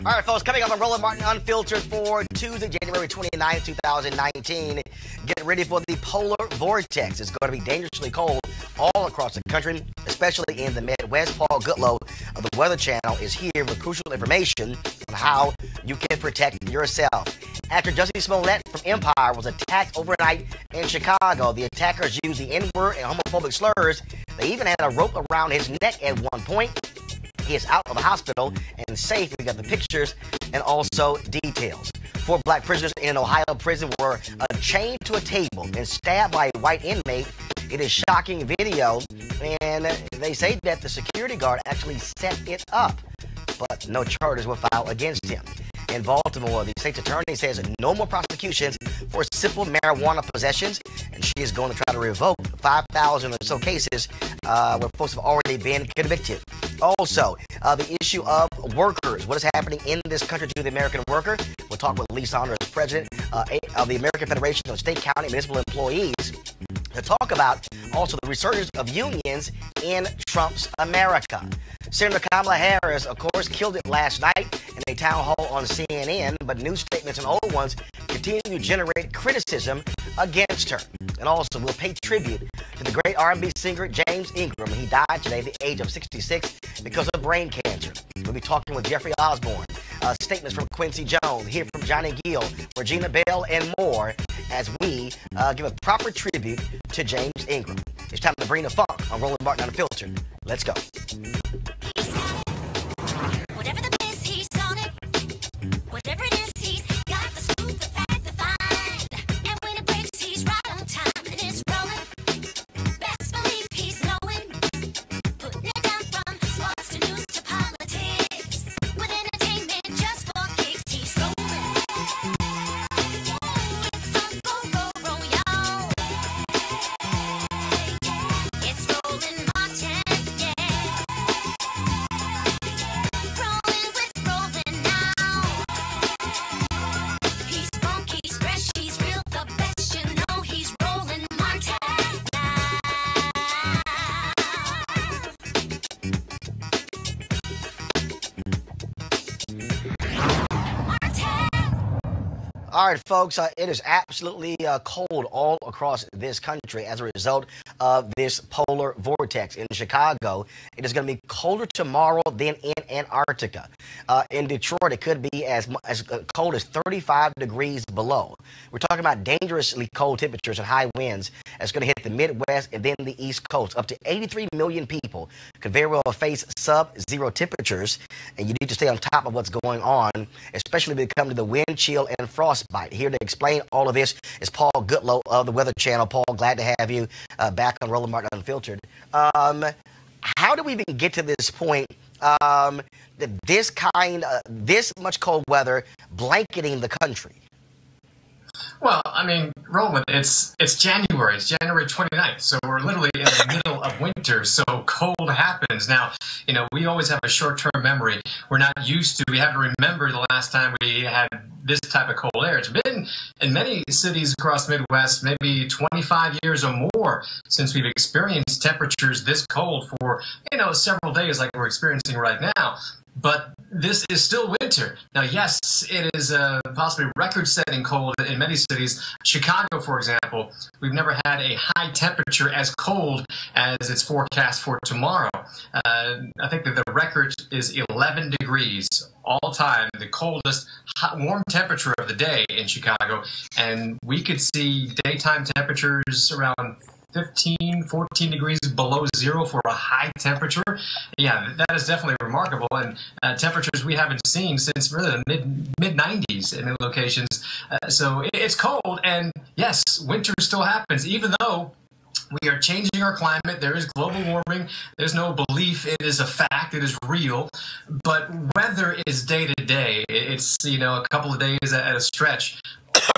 All right, folks, coming up on Roland Martin Unfiltered for Tuesday, January 29, 2019. Get ready for the polar vortex. It's going to be dangerously cold all across the country, especially in the Midwest. Paul Goodloe of the Weather Channel is here with crucial information on how you can protect yourself. After Jussie Smollett from Empire was attacked overnight in Chicago, the attackers used the N-word and homophobic slurs. They even had a rope around his neck at one point. He is out of the hospital and safe. We got the pictures and also details. 4 black prisoners in an Ohio prison were chained to a table and stabbed by a white inmate. It is shocking video, and they say that the security guard actually set it up, but no charges were filed against him. In Baltimore, the state's attorney says no more prosecutions for simple marijuana possessions, and she is going to try to revoke 5,000 or so cases where folks have already been convicted. Also, the issue of workers. What is happening in this country to the American worker? We'll talk with Saunders, president of the American Federation of State, County, and Municipal Employees, to talk about also the resurgence of unions in Trump's America. Senator Kamala Harris, of course, killed it last night in a town hall on CNN, but new statements and old ones continue to generate criticism against her. And also, we'll pay tribute to the great R&B singer James Ingram. He died today at the age of 66 because of brain cancer. We'll be talking with Jeffrey Osborne, statements from Quincy Jones, hear from Johnny Gill, Regina Bell, and more as we give a proper tribute to James Ingram. It's time to bring the funk on Roland Martin Unfiltered. Let's go. Whatever the biz, he's on it. Whatever it is, he's got the scoop, the fact, the find. And when it breaks, he's right on time and it's rolling. Best believe he's knowing. Putting it down from sports to news to politics. With entertainment just for kicks, he's rolling. It's on go, y'all. It's Roland Martin, yeah. Rolling with Roland now. He's funky, he's fresh, he's real, the best, you know he's Roland Martin now. All right, folks, it is absolutely cold all across this country as a result of this polar vortex. In Chicago, it is going to be colder tomorrow than in Antarctica. In Detroit, it could be as cold as 35 degrees below. We're talking about dangerously cold temperatures and high winds that's going to hit the Midwest and then the East Coast. Up to 83 million people could very well face sub-zero temperatures, and you need to stay on top of what's going on, especially when it comes to the wind chill and frostbite. Here to explain all of this is Paul Goodloe of the Weather Channel. Paul, glad to have you back on Roland Martin Unfiltered. How do we even get to this point that this much cold weather blanketing the country? Well, I mean, Roland, it's January. It's January 29th, so we're literally in the middle of winter, so cold happens. Now, you know, we always have a short-term memory. We're not used to, we have to remember the last time we had this type of cold air. It's been in many cities across the Midwest, maybe 25 years or more since we've experienced temperatures this cold for, you know, several days like we're experiencing right now. but this is still winter. Now, yes, it is possibly record-setting cold in many cities. Chicago, for example, we've never had a high temperature as cold as it's forecast for tomorrow. I think that the record is 11 degrees all time, the coldest warm temperature of the day in Chicago. And we could see daytime temperatures around 15, 14 degrees below zero for a high temperature. Yeah, that is definitely remarkable, and temperatures we haven't seen since really the mid-90s in many locations. So it's cold, and yes, winter still happens, even though we are changing our climate. There is global warming. There's no belief. It is a fact. It is real. But weather is day to day. It's, a couple of days at a stretch.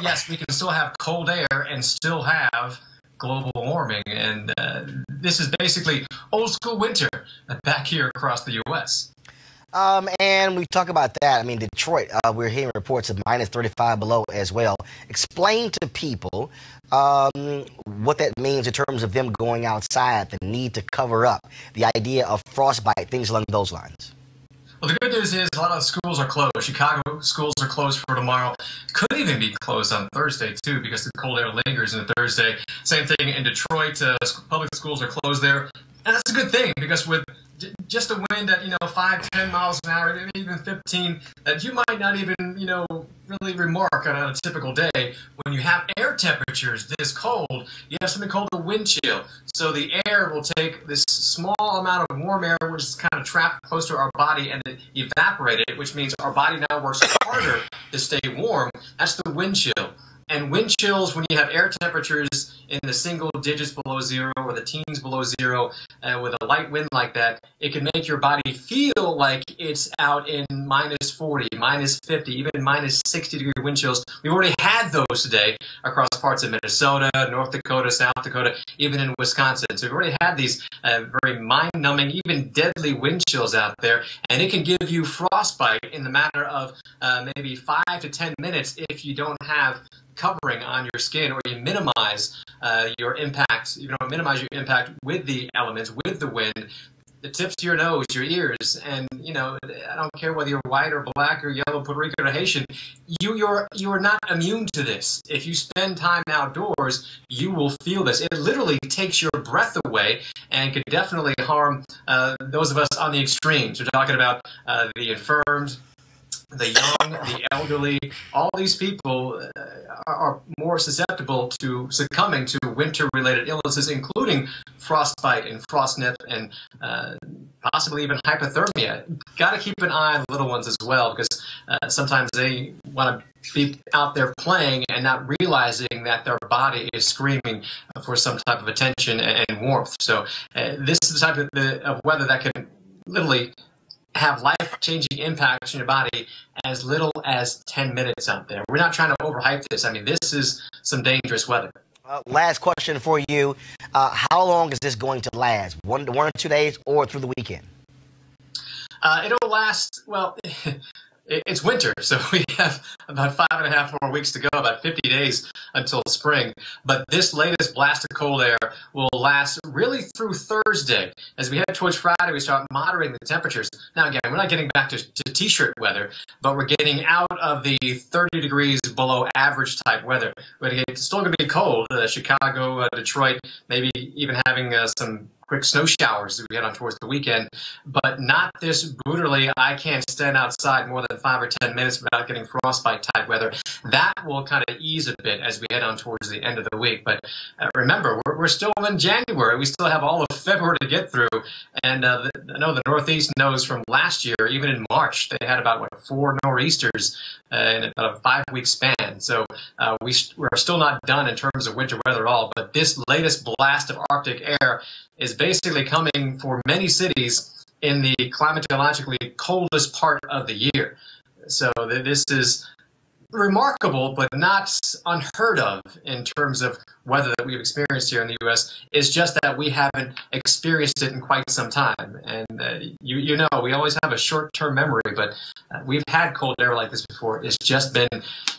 Yes, we can still have cold air and still have global warming. And this is basically old school winter back here across the U.S. And we talk about that. I mean, Detroit, we're hearing reports of minus 35 below as well. Explain to people what that means in terms of them going outside, the need to cover up, the idea of frostbite, things along those lines. Well, the good news is a lot of schools are closed. Chicago schools are closed for tomorrow. Could even be closed on Thursday, too, because the cold air lingers into Thursday. Same thing in Detroit. Public schools are closed there. And that's a good thing, because with just a wind at, 5, 10 miles an hour, maybe even 15, that you might not even, really remark on a typical day. When you have air temperatures this cold, you have something called a wind chill. So the air will take this small amount of warm air, which is kind of trapped close to our body, and evaporate it, which means our body now works harder to stay warm. That's the wind chill. And wind chills, when you have air temperatures in the single digits below zero or the teens below zero, with a light wind like that, it can make your body feel like it's out in minus 40, minus 50, even minus 60-degree wind chills. We've already had those today across parts of Minnesota, North Dakota, South Dakota, even in Wisconsin. So we've already had these very mind-numbing, even deadly wind chills out there, and it can give you frostbite in the matter of maybe 5 to 10 minutes if you don't have covering on your skin, or you minimize your impact. You don't minimize your impact with the elements, with the wind, the tips to your nose, your ears, and I don't care whether you're white or black or yellow, Puerto Rican or Haitian. You are not immune to this. If you spend time outdoors, you will feel this. It literally takes your breath away and could definitely harm those of us on the extremes. We're talking about the infirmed, the young, the elderly. All these people are more susceptible to succumbing to winter-related illnesses, including frostbite and frostnip and possibly even hypothermia. Got to keep an eye on the little ones as well, because sometimes they want to be out there playing and not realizing that their body is screaming for some type of attention and warmth. So this is the type of weather that can literally have life-changing impacts on your body as little as 10 minutes out there. We're not trying to overhype this. I mean, this is some dangerous weather. Last question for you. How long is this going to last? 1 or 2 days or through the weekend? It'll last, well, it's winter, so we have about 5.5 more weeks to go, about 50 days until spring. But this latest blast of cold air will last really through Thursday. As we head towards Friday, we start moderating the temperatures. Now, again, we're not getting back to T-shirt weather, but we're getting out of the 30 degrees below average type weather. It's still going to be cold. Chicago, Detroit, maybe even having some quick snow showers as we head on towards the weekend, but not this brutally, I can't stand outside more than 5 or 10 minutes without getting frostbite type weather. That will kind of ease a bit as we head on towards the end of the week. But remember, we're still in January. We still have all of February to get through. And I know the Northeast knows from last year, even in March, they had about, 4 nor'easters in about a 5-week span. So we're still not done in terms of winter weather at all. But this latest blast of Arctic air is basically coming for many cities in the climatologically coldest part of the year. So this is remarkable, but not unheard of in terms of weather that we've experienced here in the U.S. It's just that we haven't experienced it in quite some time. And you know, we always have a short-term memory, but we've had cold air like this before. It's just been,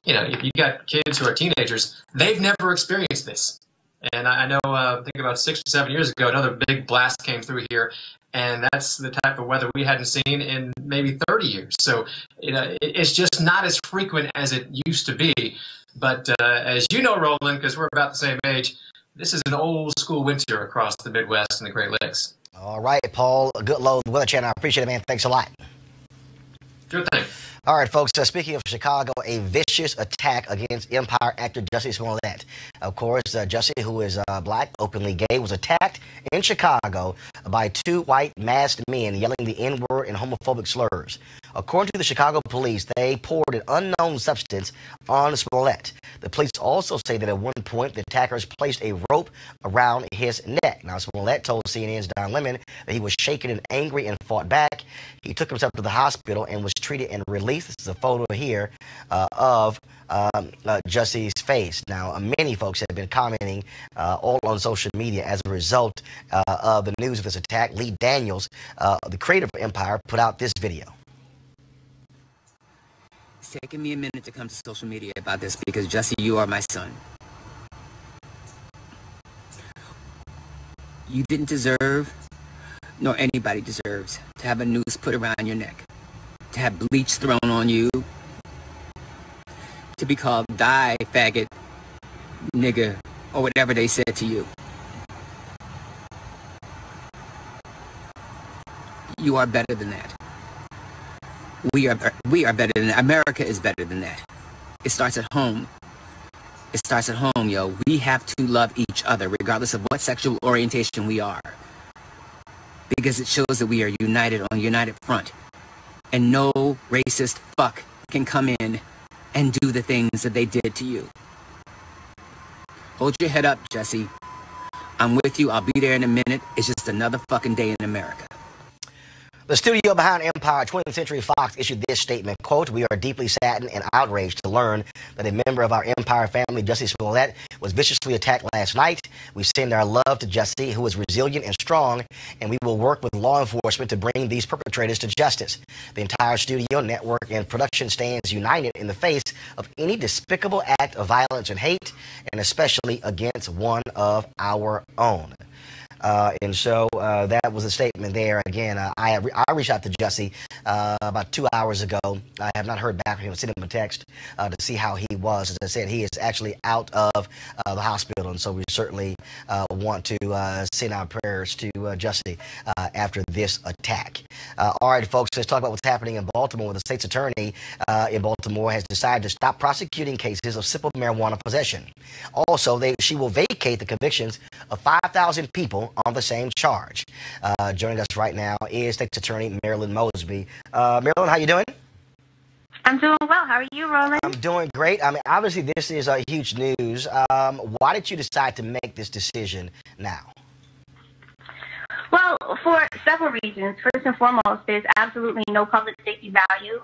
if you got kids who are teenagers, they've never experienced this. And I know, I think about 6 or 7 years ago, another big blast came through here, and that's the type of weather we hadn't seen in maybe 30 years. So it's just not as frequent as it used to be. But as you know, Roland, because we're about the same age, this is an old school winter across the Midwest and the Great Lakes. All right, Paul Goodlow, Weather Channel. I appreciate it, man. Thanks a lot. Sure thing. All right, folks, speaking of Chicago, a vicious attack against Empire actor Jussie Smollett. Of course, Jussie, who is black, openly gay, was attacked in Chicago by two white masked men yelling the N-word and homophobic slurs. According to the Chicago police, they poured an unknown substance on Smollett. The police also say that at one point, the attackers placed a rope around his neck. Now, Smollett told CNN's Don Lemon that he was shaken and angry and fought back. He took himself to the hospital and was treated and released. This is a photo here of Jussie's face. Now, many folks have been commenting all on social media as a result of the news of this attack. Lee Daniels, the creator of Empire, put out this video. It's taken me a minute to come to social media about this because, Jussie, you are my son. You didn't deserve, nor anybody deserves, to have a noose put around your neck, to have bleach thrown on you, to be called die, faggot, nigga, or whatever they said to you. You are better than that. We are better than that. America is better than that. It starts at home. It starts at home, yo. We have to love each other, regardless of what sexual orientation we are. Because it shows that we are united on a united front. And no racist fuck can come in and do the things that they did to you. Hold your head up, Jussie. I'm with you. I'll be there in a minute. It's just another fucking day in America. The studio behind Empire, 20th Century Fox, issued this statement, quote, "We are deeply saddened and outraged to learn that a member of our Empire family, Jussie Smollett, was viciously attacked last night. We send our love to Jussie, who is resilient and strong, and we will work with law enforcement to bring these perpetrators to justice. The entire studio, network, and production stands united in the face of any despicable act of violence and hate, and especially against one of our own." And so that was a statement there. Again, I reached out to Jussie about 2 hours ago. I have not heard back from him. I sent him a text to see how he was. As I said, he is actually out of the hospital, and so we certainly want to send our prayers to Jussie after this attack. All right, folks, let's talk about what's happening in Baltimore, where the state's attorney in Baltimore has decided to stop prosecuting cases of simple marijuana possession. Also, she will vacate the convictions of 5,000 people on the same charge. Joining us right now is State's Attorney Marilyn Mosby. Marilyn, how you doing? I'm doing well. How are you, Roland? I'm doing great. I mean, obviously, this is huge news. Why did you decide to make this decision now? Well, for several reasons. First and foremost, there's absolutely no public safety value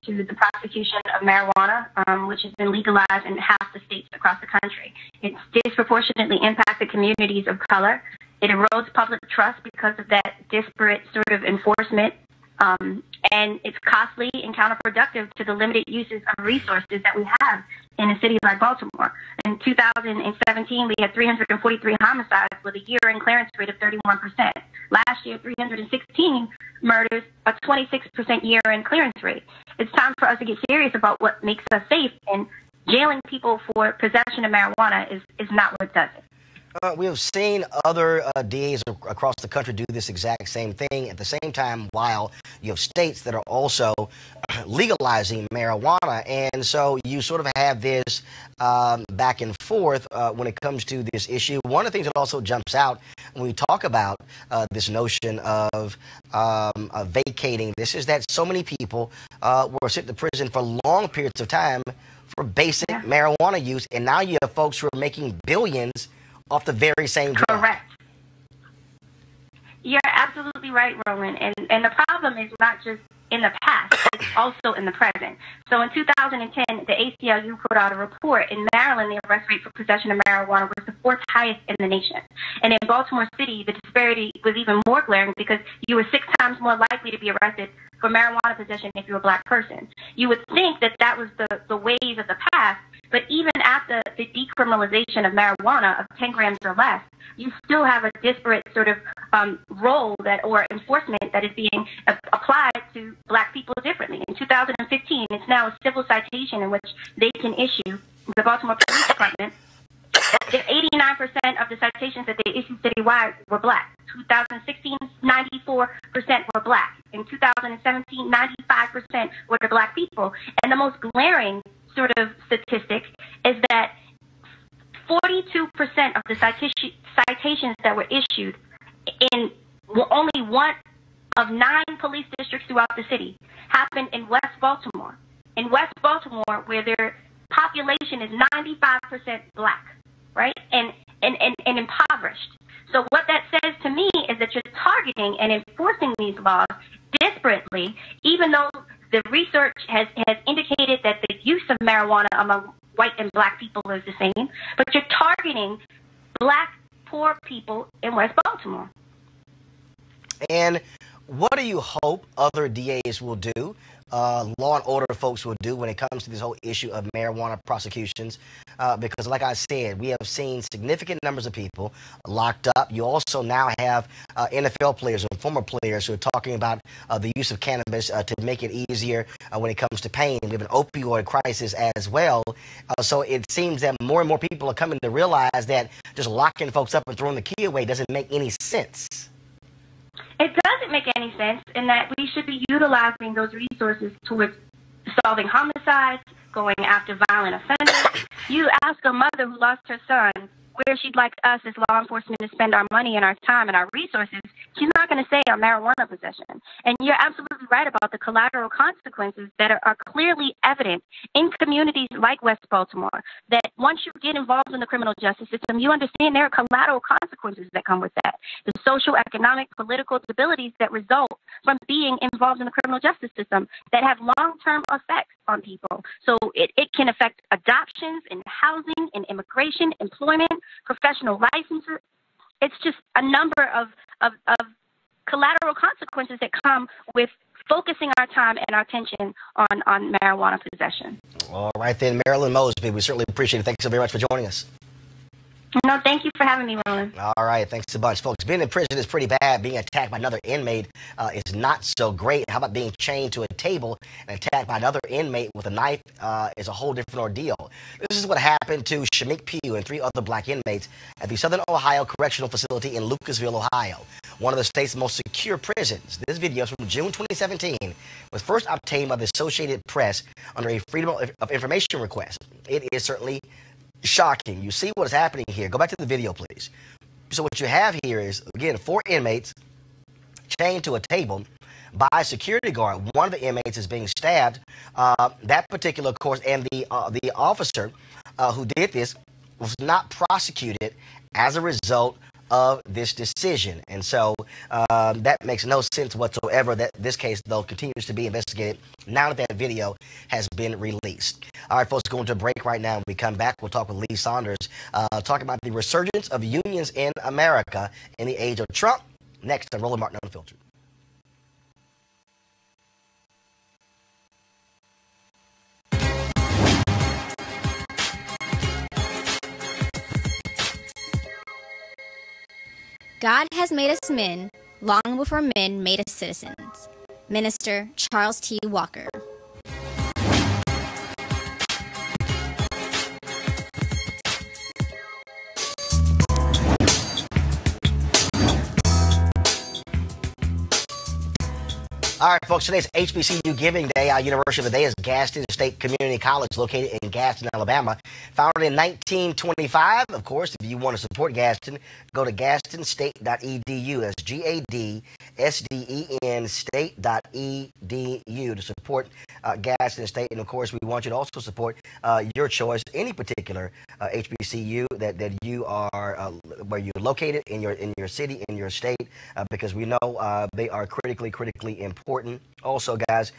to the prosecution of marijuana, which has been legalized in half the states across the country. It disproportionately impacts the communities of color. It erodes public trust because of that disparate sort of enforcement. And it's costly and counterproductive to the limited uses of resources that we have in a city like Baltimore. In 2017, we had 343 homicides with a year-end clearance rate of 31%. Last year, 316 murders, a 26% year-end clearance rate. It's time for us to get serious about what makes us safe, and jailing people for possession of marijuana is not what does it. We have seen other DAs across the country do this exact same thing. At the same time, while you have states that are also legalizing marijuana, and so you sort of have this back and forth when it comes to this issue. One of the things that also jumps out when we talk about this notion of vacating this is that so many people were sent to prison for long periods of time for basic marijuana use, and now you have folks who are making billions off the very same drug. Correct. You're absolutely right, Roland. And the problem is not just in the past, it's also in the present. So in 2010, the ACLU put out a report. In Maryland, the arrest rate for possession of marijuana was the fourth highest in the nation. And in Baltimore City, the disparity was even more glaring because you were 6 times more likely to be arrested for marijuana possession if you're a black person. You would think that that was the ways of the past, But even after the decriminalization of marijuana of 10 grams or less, you still have a disparate sort of role or enforcement that is being applied to black people differently. In 2015, it's now a civil citation in which they can issue, the Baltimore Police Department, 89% of the citations that they issued citywide were black. 2016, 94% were black. In 2017, 95% were the black people. And the most glaring sort of statistic is that 42% of the citations that were issued in only one of 9 police districts throughout the city happened in West Baltimore. In West Baltimore, where their population is 95% black, right, and impoverished. So what that says to me is that you're targeting and enforcing these laws disparately, even though the research has indicated that the use of marijuana among white and black people is the same, but you're targeting black, poor people in West Baltimore. And what do you hope other DAs will do, law and order folks will do when it comes to this whole issue of marijuana prosecutions? Because like I said, we have seen significant numbers of people locked up. You also now have NFL players and former players who are talking about the use of cannabis to make it easier when it comes to pain. We have an opioid crisis as well. So it seems that more and more people are coming to realize that just locking folks up and throwing the key away doesn't make any sense. It doesn't make any sense in that we should be utilizing those resources towards solving homicides, going after violent offenders. You ask a mother who lost her son where she'd like us as law enforcement to spend our money and our time and our resources, she's not going to say on marijuana possession. And you're absolutely right about the collateral consequences that are clearly evident in communities like West Baltimore, that once you get involved in the criminal justice system, you understand there are collateral consequences that come with that. The social, economic, political stabilities that result from being involved in the criminal justice system that have long-term effects on people. So it can affect adoptions and housing and immigration, employment, professional licenses. It's just a number of collateral consequences that come with focusing our time and our attention on marijuana possession. All right then, Marilyn Mosby, we certainly appreciate it. Thanks so very much for joining us. No, thank you for having me, Roland. All right, thanks a bunch, folks. Being in prison is pretty bad. Being attacked by another inmate is not so great. How about being chained to a table and attacked by another inmate with a knife is a whole different ordeal. This is what happened to Shamik Pugh and 3 other black inmates at the Southern Ohio Correctional Facility in Lucasville, Ohio, one of the state's most secure prisons. This video is from June 2017, was first obtained by the Associated Press under a Freedom of Information request. It is certainly shocking. You see what is happening here. Go back to the video, please. So what you have here is, again, 4 inmates chained to a table by a security guard. One of the inmates is being stabbed. That particular, of course, and the officer who did this was not prosecuted as a result of this decision. And so that makes no sense whatsoever. That this case, though, continues to be investigated now that video has been released. All right, folks, going to a break right now. When we come back, we'll talk with Lee Saunders, talking about the resurgence of unions in America in the age of Trump. Next on Roland Martin Unfiltered. God has made us men long before men made us citizens. Minister Charles T. Walker. All right, folks, today's HBCU Giving Day. Our university of the day is Gaston State Community College, located in Gaston, Alabama. Founded in 1925. Of course, if you want to support Gaston, go to gastonstate.edu. That's GADSDEN state.edu to support Gaston State. And, of course, we want you to also support your choice, any particular HBCU that you are, where you're located in your city, in your state, because we know they are critically important. Also, guys,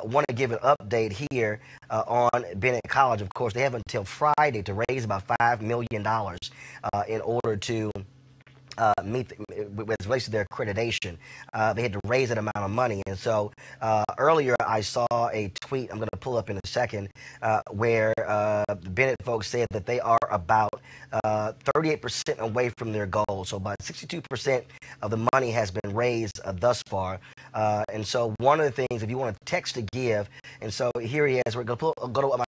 want to give an update here on Bennett College. Of course, they have until Friday to raise about $5 million in order to meet with relation to their accreditation. They had to raise that amount of money. And so earlier I saw a tweet I'm going to pull up in a second where the Bennett folks said that they are about 38% away from their goal. So about 62% of the money has been raised thus far. And so one of the things, if you want to text to give, and so here he is. We're going to go to my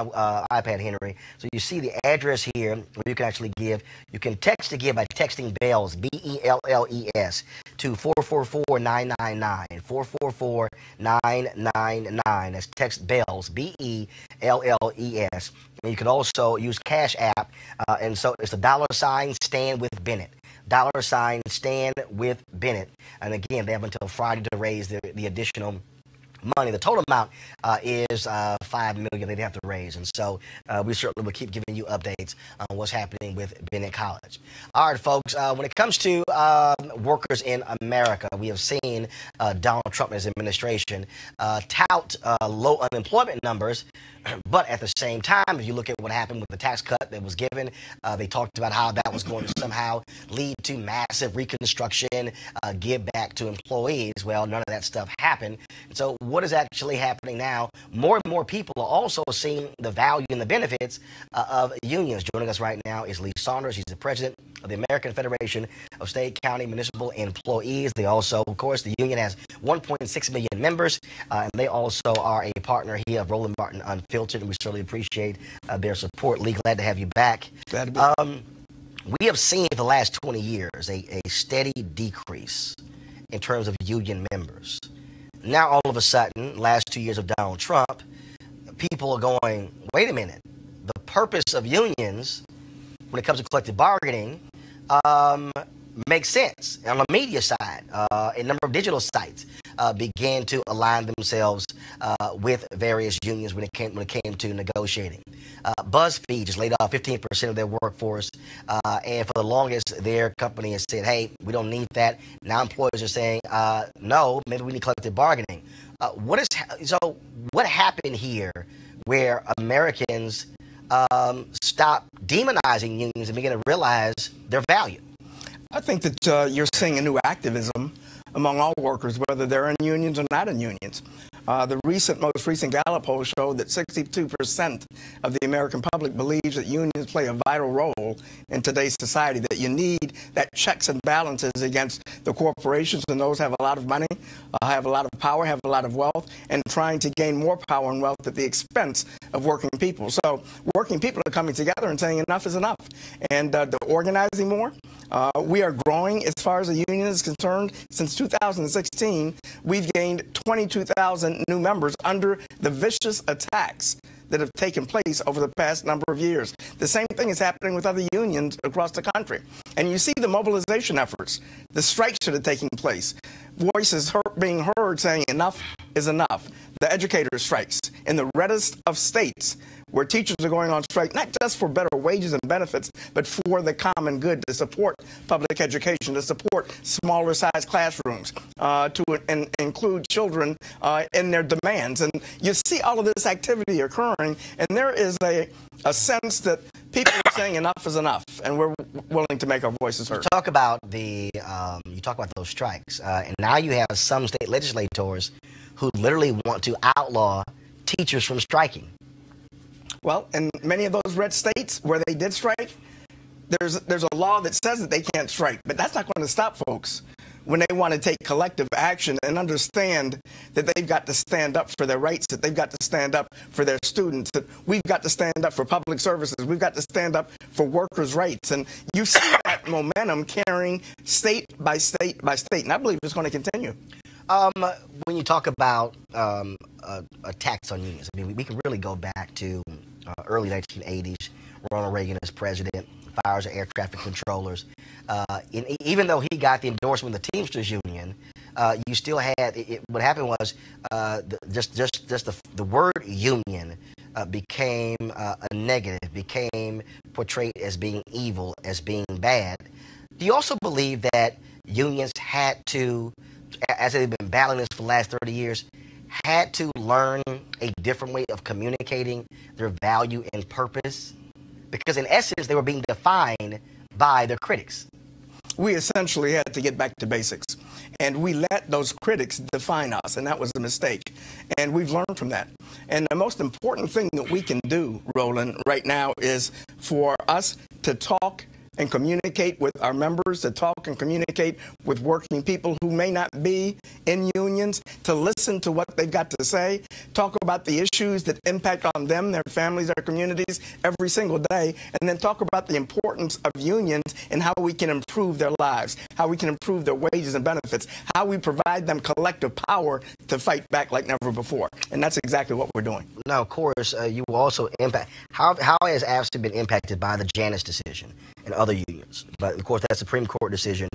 iPad, Henry. So you see the address here where you can actually give. You can text to give by texting BELLS, BELLES, to 444-999, 444-999. That's text BELLS, BELLES. And you can also use Cash App, and so it's the $ stand with Bennett. $ stand with Bennett. And again, they have until Friday to raise the additional money. The total amount is $5 million they'd have to raise, and so we certainly will keep giving you updates on what's happening with Bennett College. All right, folks. When it comes to workers in America, we have seen Donald Trump and his administration tout low unemployment numbers, but at the same time, if you look at what happened with the tax cut that was given, they talked about how that was going to somehow lead to massive reconstruction, give back to employees. Well, none of that stuff happened. And so what is actually happening now? More and more people are also seeing the value and the benefits of unions. Joining us right now is Saunders. He's the president of the American Federation of State, County, Municipal Employees. They also, of course, the union has 1.6 million members, and they also are a partner here of Roland Martin Unfiltered, and we certainly appreciate their support. Lee, glad to have you back. Glad to be. We have seen for the last 20 years a steady decrease in terms of union members. Now, all of a sudden, last 2 years of Donald Trump, people are going, wait a minute. The purpose of unions when it comes to collective bargaining makes sense. On the media side, a number of digital sites began to align themselves with various unions when it came to negotiating. BuzzFeed just laid off 15% of their workforce, and for the longest, their company has said, "Hey, we don't need that." Now employers are saying, "No, maybe we need collective bargaining." What happened here, where Americans stop demonizing unions and begin to realize their value? I think that you're seeing a new activism among all workers, whether they're in unions or not in unions. The most recent Gallup poll showed that 62% of the American public believes that unions play a vital role in today's society, that you need that checks and balances against the corporations and those who have a lot of money, have a lot of power, have a lot of wealth, and trying to gain more power and wealth at the expense of working people. So working people are coming together and saying enough is enough. And they're organizing more. We are growing as far as the union is concerned. Since 2016, we've gained 22,000 new members under the vicious attacks that have taken place over the past number of years. The same thing is happening with other unions across the country. And you see the mobilization efforts, the strikes that are taking place, voices being heard saying enough is enough. The educator strikes in the reddest of states where teachers are going on strike, not just for better wages and benefits, but for the common good, to support public education, to support smaller size classrooms, to include children in their demands. And you see all of this activity occurring, and there is a sense that people are saying enough is enough, and we're willing to make our voices heard. You talk about those strikes, and now you have some state legislators who literally want to outlaw teachers from striking. Well, in many of those red states where they did strike, there's a law that says that they can't strike, but that's not going to stop folks when they want to take collective action and understand that they've got to stand up for their rights, that they've got to stand up for their students, that we've got to stand up for public services, we've got to stand up for workers' rights. And you see that momentum carrying state by state by state, and I believe it's going to continue. When you talk about attacks on unions, I mean, we can really go back to early 1980s. Ronald Reagan as president, fires of air traffic controllers. Even though he got the endorsement of the Teamsters Union, you still had what happened was just the word union became a negative, became portrayed as being evil, as being bad. Do you also believe that unions had to, as they've been battling this for the last 30 years, had to learn a different way of communicating their value and purpose? Because in essence, they were being defined by their critics. we essentially had to get back to basics. And we let those critics define us, and that was a mistake. And we've learned from that. And the most important thing that we can do, Roland, right now is for us to talk and communicate with our members, to talk and communicate with working people who may not be in unions, to listen to what they've got to say, talk about the issues that impact on them, their families, their communities every single day, and then talk about the importance of unions and how we can improve their lives, how we can improve their wages and benefits, how we provide them collective power to fight back like never before. And that's exactly what we're doing. Now, of course, you also impact. How has AFSCME been impacted by the Janus decision and other unions? But of course, that Supreme Court decision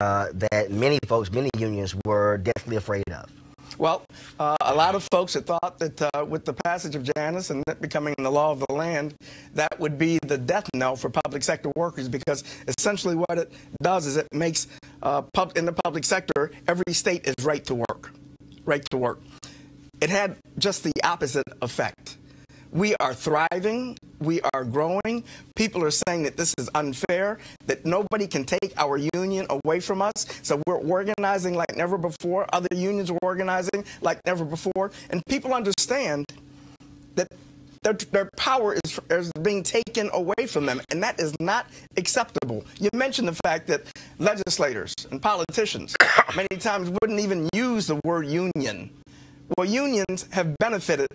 that many folks, many unions were deathly afraid of. Well, a lot of folks had thought that with the passage of Janus and it becoming the law of the land, that would be the death knell for public sector workers, because essentially what it does is it makes in the public sector, every state is right to work. Right to work. It had just the opposite effect. We are thriving. We are growing. People are saying that this is unfair, that nobody can take our union away from us. So we're organizing like never before. Other unions are organizing like never before. And people understand that their power is being taken away from them, and that is not acceptable. You mentioned the fact that legislators and politicians many times wouldn't even use the word union. Well, unions have benefited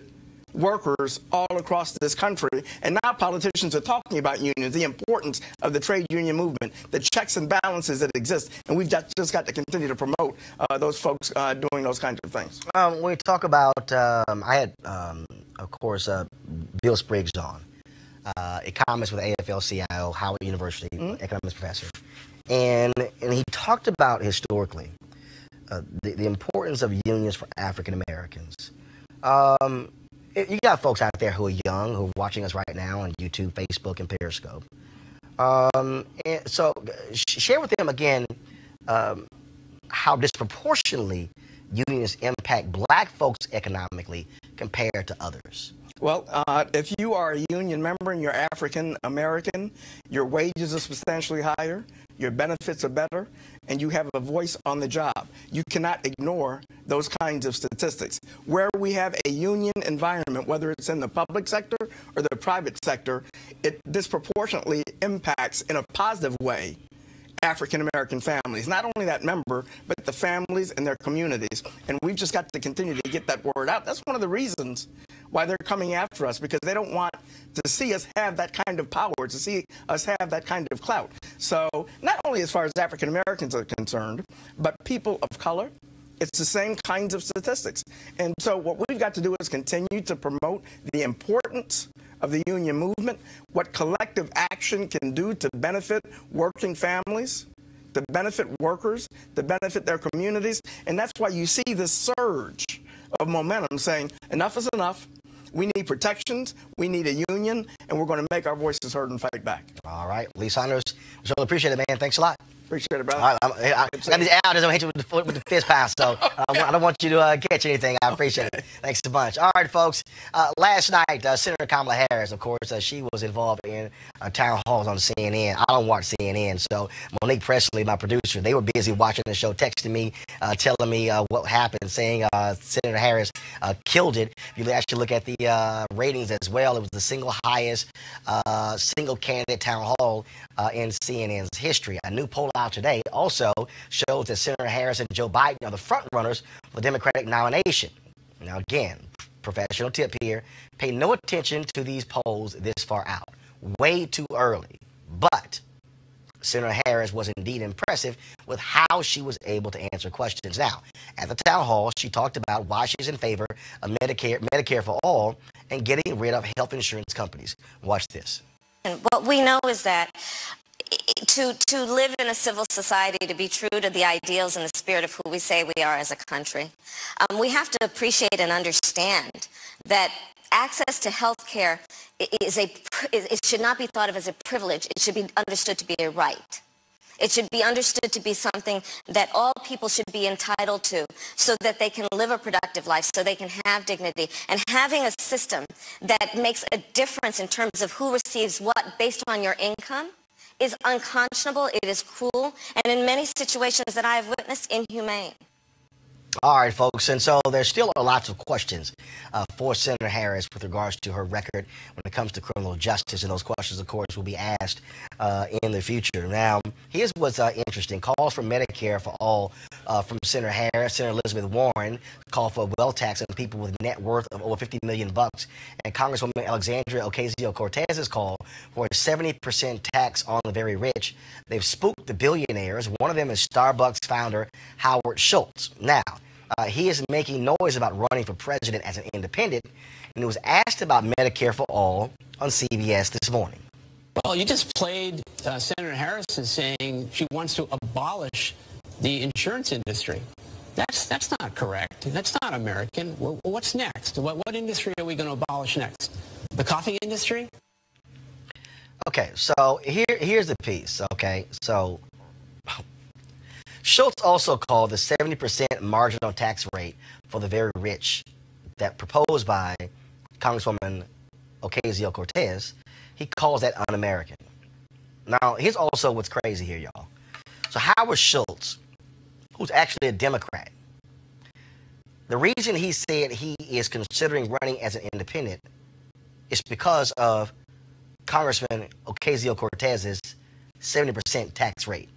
workers all across this country, and now politicians are talking about unions, the importance of the trade union movement, the checks and balances that exist, and we've just got to continue to promote those folks doing those kinds of things. When we talk about, I had, of course, Bill Spriggs on, economist with AFL-CIO, Howard University, economics professor, and he talked about historically the importance of unions for African Americans. You got folks out there who are young, who are watching us right now on YouTube, Facebook, and Periscope. And so share with them again how disproportionately unions impact black folks economically compared to others. Well, if you are a union member and you're African American, your wages are substantially higher, your benefits are better, and you have a voice on the job. You cannot ignore those kinds of statistics. Where we have a union environment, whether it's in the public sector or the private sector, it disproportionately impacts in a positive way African-American families. Not only that member, but the families and their communities. And we've just got to continue to get that word out. That's one of the reasons why they're coming after us, because they don't want to see us have that kind of power, to see us have that kind of clout. So not only as far as African-Americans are concerned, but people of color, it's the same kinds of statistics. And so what we've got to do is continue to promote the importance of the union movement, what collective action can do to benefit working families, to benefit workers, to benefit their communities. And that's why you see this surge of momentum saying enough is enough. We need protections, we need a union, and we're going to make our voices heard and fight back. All right, Lee Saunders, we really appreciate it, man. Thanks a lot. Appreciate it, brother. All right, I got these out. I'm hit you with the fist pound, so I don't want you to catch anything. I appreciate it. Thanks a bunch. All right, folks. Last night, Senator Kamala Harris, of course, she was involved in town halls on CNN. I don't watch CNN, so Monique Presley, my producer, they were busy watching the show, texting me, telling me what happened, saying Senator Harris killed it. If you actually look at the ratings as well, it was the single highest single candidate town hall in CNN's history. A new poll out today also shows that Senator Harris and Joe Biden are the front runners for the Democratic nomination. Now, again, professional tip here, pay no attention to these polls this far out. Way too early. But Senator Harris was indeed impressive with how she was able to answer questions. Now, at the town hall, she talked about why she's in favor of Medicare for all and getting rid of health insurance companies. Watch this. And what we know is that to live in a civil society, to be true to the ideals and the spirit of who we say we are as a country, we have to appreciate and understand that access to health care it should not be thought of as a privilege. It should be understood to be a right. It should be understood to be something that all people should be entitled to so that they can live a productive life, so they can have dignity. And having a system that makes a difference in terms of who receives what based on your income is unconscionable, it is cruel, and in many situations that I have witnessed, inhumane. All right, folks, and so there's still lots of questions for Senator Harris with regards to her record when it comes to criminal justice, and those questions, of course, will be asked in the future. Now, here's what's interesting. Calls for Medicare for all from Senator Harris. Senator Elizabeth Warren called for a wealth tax on people with net worth of over $50 million, and Congresswoman Alexandria Ocasio-Cortez's call for a 70% tax on the very rich. They've spooked the billionaires. One of them is Starbucks founder Howard Schultz. Now, he is making noise about running for president as an independent, and he was asked about Medicare for all on CBS this morning. Well, you just played Senator Harris as saying she wants to abolish the insurance industry. That's not correct. That's not American. What's next? What industry are we going to abolish next? The coffee industry? Okay, so here's the piece, okay? So Schultz also called the 70% marginal tax rate for the very rich that proposed by Congresswoman Ocasio-Cortez, he calls that un-American. Now, here's also what's crazy here, y'all. So Howard Schultz, who's actually a Democrat, the reason he said he is considering running as an independent is because of Congressman Ocasio-Cortez's 70% tax rate.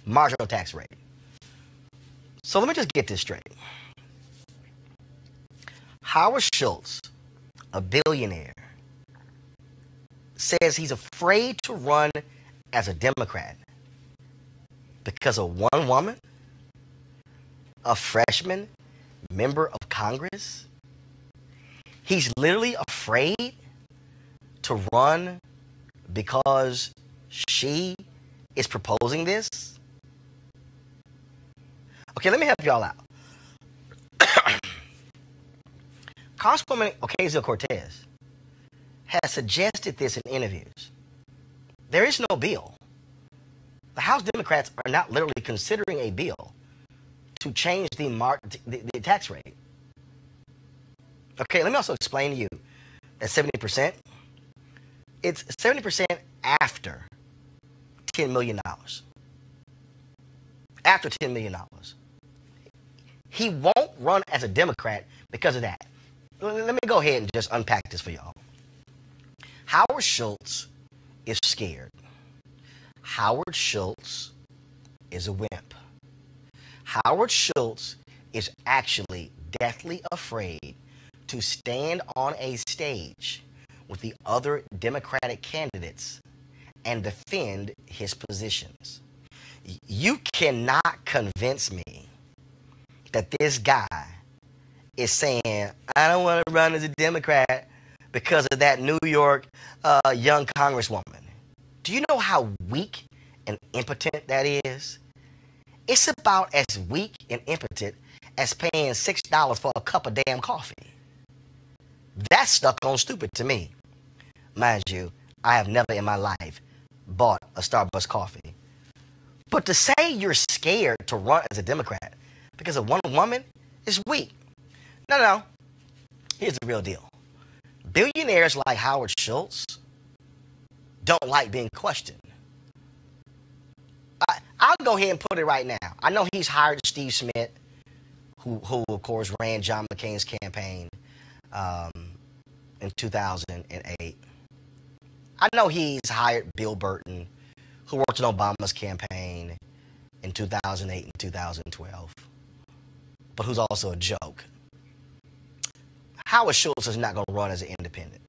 Marginal tax rate. So let me just get this straight. Howard Schultz, a billionaire, says he's afraid to run as a Democrat because of one woman, a freshman member of Congress. He's literally afraid to run because she is proposing this. Okay, let me help y'all out. Congresswoman Ocasio-Cortez has suggested this in interviews. There is no bill. The House Democrats are not literally considering a bill to change the tax rate. Okay, let me also explain to you that 70%, it's 70% after $10 million. After $10 million. He won't run as a Democrat because of that. Let me go ahead and just unpack this for y'all. Howard Schultz is scared. Howard Schultz is a wimp. Howard Schultz is actually deathly afraid to stand on a stage with the other Democratic candidates and defend his positions. You cannot convince me that this guy is saying, I don't want to run as a Democrat because of that New York young congresswoman. Do you know how weak and impotent that is? It's about as weak and impotent as paying $6 for a cup of damn coffee. That's stuck on stupid to me. Mind you, I have never in my life bought a Starbucks coffee. But to say you're scared to run as a Democrat because of one woman is weak. No. Here's the real deal. Billionaires like Howard Schultz don't like being questioned. I'll go ahead and put it right now. I know he's hired Steve Smith, who of course ran John McCain's campaign in 2008. I know he's hired Bill Burton, who worked in Obama's campaign in 2008 and 2012, but who's also a joke. Howard Schultz is not going to run as an independent.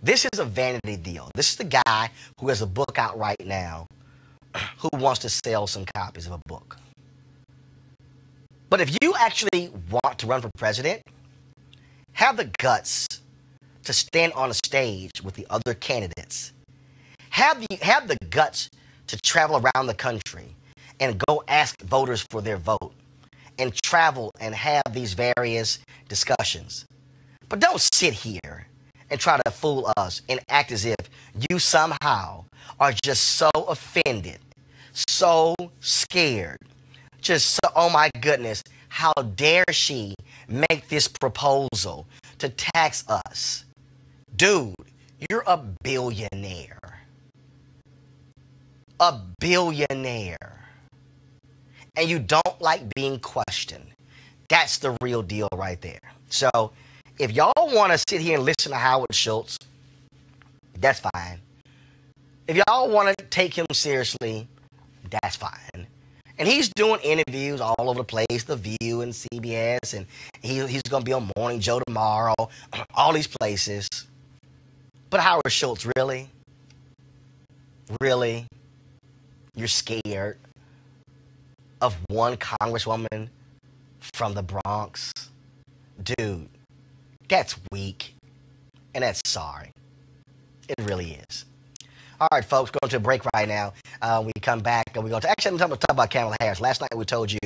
This is a vanity deal. This is the guy who has a book out right now who wants to sell some copies of a book. But if you actually want to run for president, have the guts to stand on a stage with the other candidates. Have the guts to travel around the country and go ask voters for their vote and travel and have these various discussions. But don't sit here and try to fool us and act as if you somehow are just so offended, so scared, just so, oh my goodness, how dare she make this proposal to tax us? Dude, you're a billionaire. a billionaire, and you don't like being questioned. That's the real deal right there. So if y'all want to sit here and listen to Howard Schultz, that's fine. If y'all want to take him seriously, that's fine. And he's doing interviews all over the place, The View and CBS, and he's going to be on Morning Joe tomorrow, all these places. But Howard Schultz, really? Really? You're scared of one congresswoman from the Bronx? Dude, that's weak. And that's sorry. It really is. All right, folks, going to a break right now. We come back and we're going to actually talk about Kamala Harris. Last night we told you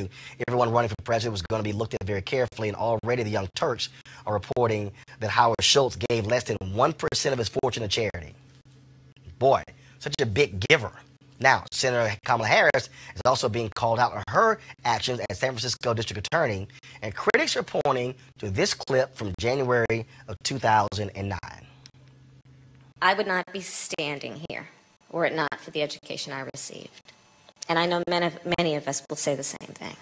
everyone running for president was going to be looked at very carefully, and already the Young Turks are reporting that Howard Schultz gave less than 1% of his fortune to charity. Boy, such a big giver. Now, Senator Kamala Harris is also being called out on her actions as San Francisco District Attorney, and critics are pointing to this clip from January of 2009. I would not be standing here were it not for the education I received. And I know many of us will say the same thing.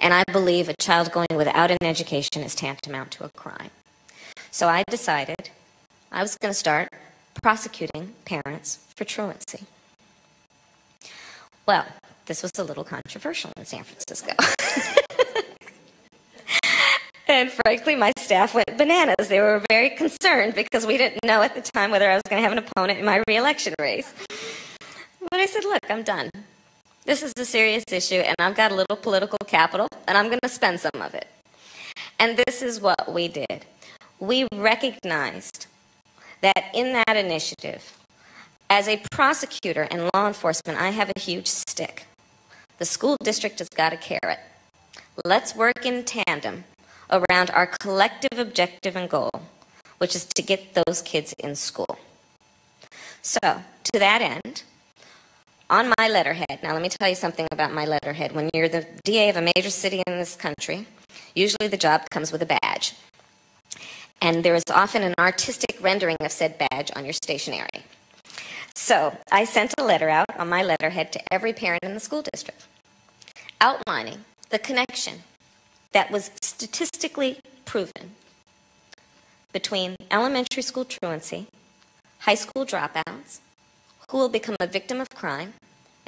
And I believe a child going without an education is tantamount to a crime. So I decided I was going to start prosecuting parents for truancy. Well, this was a little controversial in San Francisco. And frankly, my staff went bananas. They were very concerned because we didn't know at the time whether I was going to have an opponent in my re-election race. But I said, look, I'm done. This is a serious issue, and I've got a little political capital, and I'm going to spend some of it. And this is what we did. We recognized that in that initiative, as a prosecutor and law enforcement, I have a huge stick. The school district has got a carrot. Let's work in tandem around our collective objective and goal, which is to get those kids in school. So, to that end, on my letterhead, now let me tell you something about my letterhead. When you're the DA of a major city in this country, usually the job comes with a badge. And there is often an artistic rendering of said badge on your stationery. So, I sent a letter out on my letterhead to every parent in the school district, outlining the connection that was statistically proven between elementary school truancy, high school dropouts, who will become a victim of crime,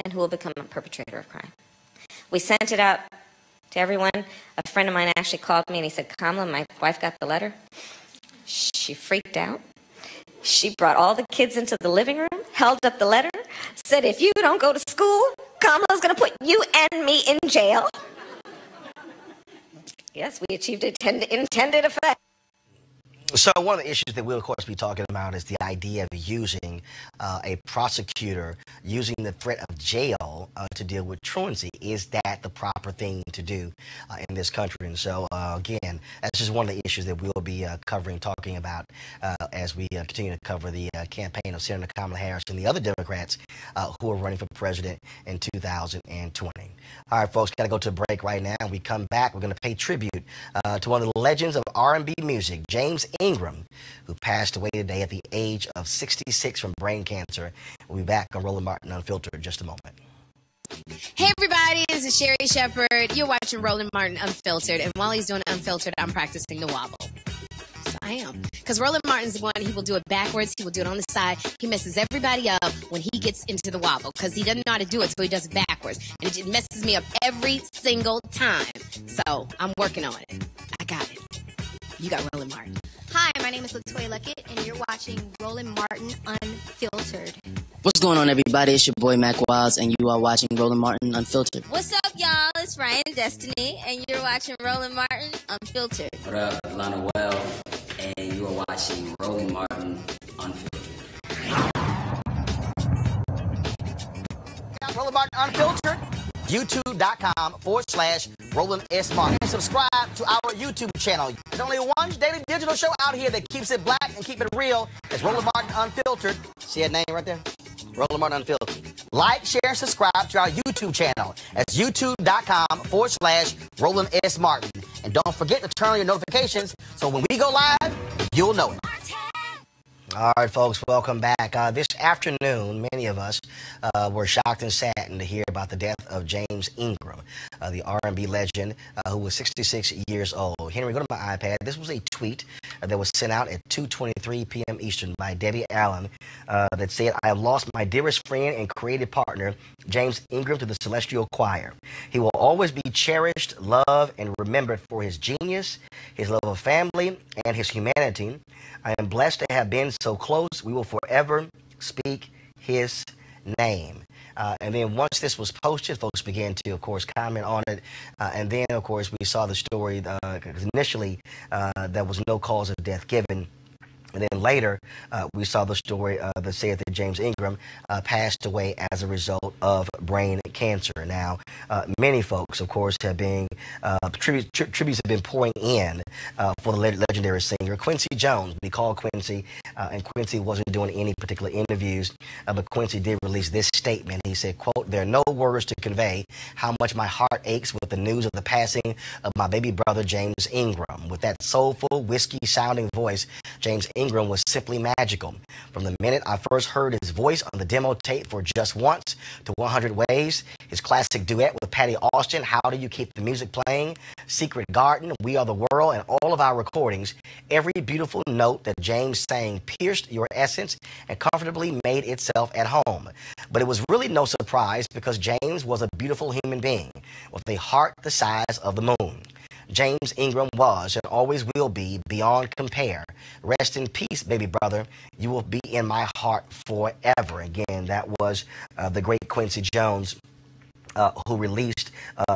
and who will become a perpetrator of crime. We sent it out to everyone. A friend of mine actually called me and he said, Kamala, my wife got the letter. She freaked out. She brought all the kids into the living room, held up the letter, said, if you don't go to school, Kamala's going to put you and me in jail. Yes, we achieved intended effect. So one of the issues that we'll, of course, be talking about is the idea of using a prosecutor using the threat of jail to deal with truancy. Is that the proper thing to do in this country? And so, again, that's just one of the issues that we'll be talking about as we continue to cover the campaign of Senator Kamala Harris and the other Democrats who are running for president in 2020. All right, folks, got to go to a break right now. When we come back, we're going to pay tribute to one of the legends of R&B music, James Ingram, who passed away today at the age of 66 from brain cancer. We'll be back on Roland Martin Unfiltered in just a moment. Hey everybody, this is Sherry Shepherd. You're watching Roland Martin Unfiltered, and while he's doing Unfiltered, I'm practicing the wobble. So I am. Because Roland Martin's the one, he will do it backwards, he will do it on the side. He messes everybody up when he gets into the wobble, because he doesn't know how to do it, so he does it backwards. And it messes me up every single time. So I'm working on it. I got it. You got Roland Martin. Hi, my name is Latoya Luckett, and you're watching Roland Martin Unfiltered. What's going on, everybody? It's your boy, Mac Wiles, and you are watching Roland Martin Unfiltered. What's up, y'all? It's Ryan Destiny, and you're watching Roland Martin Unfiltered. What up, Lana Well, and you are watching Roland Martin Unfiltered. Roland Martin Unfiltered, youtube.com/Roland S. Martin. And subscribe to our YouTube channel. There's only one daily digital show out here that keeps it black and keep it real. It's Roland Martin Unfiltered. See that name right there? Roland Martin Unfiltered. Like, share, and subscribe to our YouTube channel. That's youtube.com/Roland S. Martin. And don't forget to turn on your notifications so when we go live, you'll know it. All right, folks, welcome back. This afternoon, many of us were shocked and saddened to hear about the death of James Ingram, the R&B legend who was 66 years old. Henry, go to my iPad. This was a tweet that was sent out at 2:23 p.m. Eastern by Debbie Allen that said, "I have lost my dearest friend and creative partner, James Ingram, to the celestial choir. He will always be cherished, loved, and remembered for his genius, his love of family, and his humanity. I am blessed to have been so close. We will forever speak his name." And then once this was posted, folks began to, of course, comment on it. And then, of course, we saw the story. Initially, there was no cause of death given. And then later, we saw the story that said that James Ingram passed away as a result of brain cancer. Now, many folks, of course, have been tributes have been pouring in for the legendary singer Quincy Jones. We called Quincy, and Quincy wasn't doing any particular interviews, but Quincy did release this statement. He said, quote, "There are no words to convey how much my heart aches with the news of the passing of my baby brother, James Ingram. With that soulful, whiskey-sounding voice, James Ingram was simply magical. From the minute I first heard his voice on the demo tape for Just Once to 100 Ways, his classic duet with Patty Austin, How Do You Keep the Music Playing, Secret Garden, We Are the World, and all of our recordings, every beautiful note that James sang pierced your essence and comfortably made itself at home. But it was really no surprise because James was a beautiful human being with a heart the size of the moon. James Ingram was and always will be beyond compare. Rest in peace, baby brother. You will be in my heart forever." Again, that was the great Quincy Jones who released